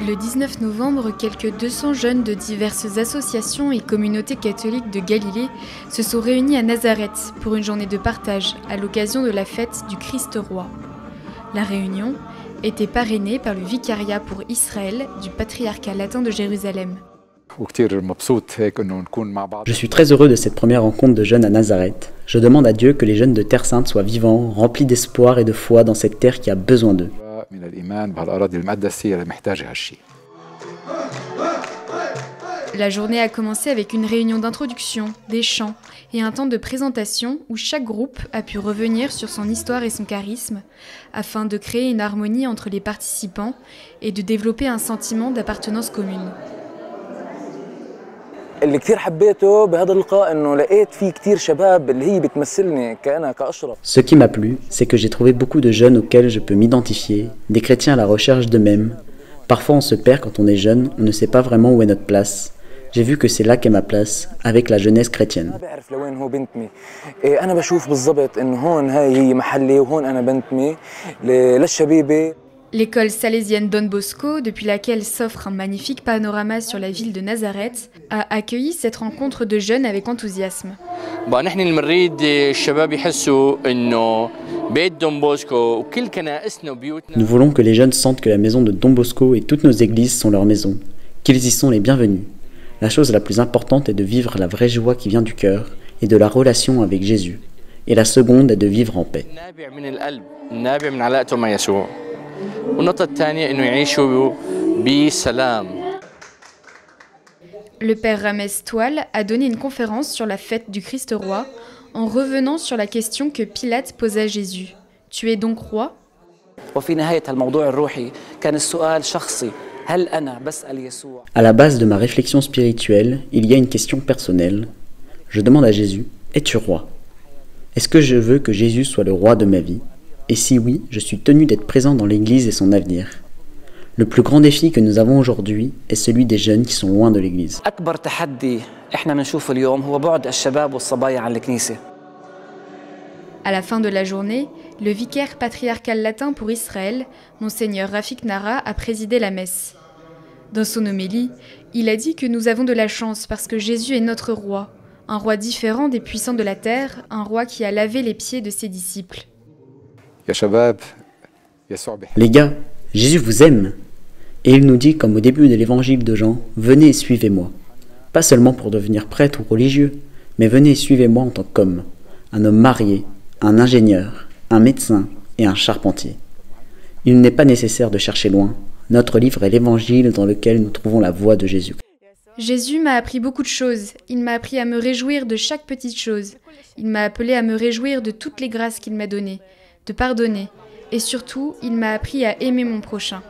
Le 19 novembre, quelques 200 jeunes de diverses associations et communautés catholiques de Galilée se sont réunis à Nazareth pour une journée de partage à l'occasion de la fête du Christ roi. La réunion était parrainée par le Vicariat pour Israël du Patriarcat latin de Jérusalem. Je suis très heureux de cette première rencontre de jeunes à Nazareth. Je demande à Dieu que les jeunes de Terre Sainte soient vivants, remplis d'espoir et de foi dans cette terre qui a besoin d'eux. La journée a commencé avec une réunion d'introduction, des chants et un temps de présentation où chaque groupe a pu revenir sur son histoire et son charisme afin de créer une harmonie entre les participants et de développer un sentiment d'appartenance commune. Ce qui m'a plu, c'est que j'ai trouvé beaucoup de jeunes auxquels je peux m'identifier, des chrétiens à la recherche d'eux-mêmes. Parfois on se perd quand on est jeune, on ne sait pas vraiment où est notre place. J'ai vu que c'est là qu'est ma place, avec la jeunesse chrétienne. L'école salésienne Don Bosco, depuis laquelle s'offre un magnifique panorama sur la ville de Nazareth, a accueilli cette rencontre de jeunes avec enthousiasme. Nous voulons que les jeunes sentent que la maison de Don Bosco et toutes nos églises sont leur maison, qu'ils y sont les bienvenus. La chose la plus importante est de vivre la vraie joie qui vient du cœur et de la relation avec Jésus. Et la seconde est de vivre en paix. Le père Ramès Toile a donné une conférence sur la fête du Christ roi en revenant sur la question que Pilate posait à Jésus. « Tu es donc roi ?» À la base de ma réflexion spirituelle, il y a une question personnelle. Je demande à Jésus, « Es-tu roi ?» Est-ce que je veux que Jésus soit le roi de ma vie? Et si oui, je suis tenu d'être présent dans l'Église et son avenir. Le plus grand défi que nous avons aujourd'hui est celui des jeunes qui sont loin de l'Église. À la fin de la journée, le vicaire patriarcal latin pour Israël, Monseigneur Rafik Nara, a présidé la messe. Dans son homélie, il a dit que nous avons de la chance parce que Jésus est notre roi, un roi différent des puissants de la terre, un roi qui a lavé les pieds de ses disciples. Les gars, Jésus vous aime. Et il nous dit, comme au début de l'évangile de Jean, « Venez et suivez-moi ». Pas seulement pour devenir prêtre ou religieux, mais venez et suivez-moi en tant qu'homme, un homme marié, un ingénieur, un médecin et un charpentier. Il n'est pas nécessaire de chercher loin. Notre livre est l'évangile dans lequel nous trouvons la voix de Jésus. Jésus m'a appris beaucoup de choses. Il m'a appris à me réjouir de chaque petite chose. Il m'a appelé à me réjouir de toutes les grâces qu'il m'a données, de pardonner. Et surtout, il m'a appris à aimer mon prochain.